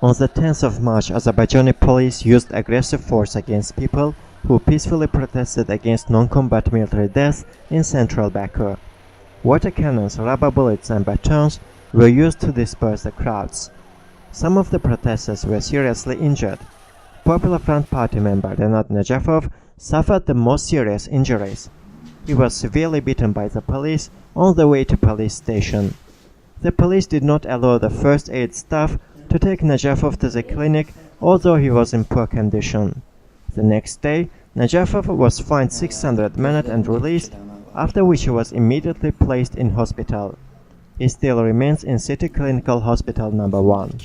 On the 10th of March, Azerbaijani police used aggressive force against people who peacefully protested against non-combat military deaths in central Baku. Water cannons, rubber bullets and batons were used to disperse the crowds. Some of the protesters were seriously injured. Popular Front Party member Renat Najafov suffered the most serious injuries. He was severely beaten by the police on the way to police station. The police did not allow the first aid staff to take Najafov to the clinic, although he was in poor condition. The next day, Najafov was fined 600 manat and released, after which he was immediately placed in hospital. He still remains in City Clinical Hospital No. 1.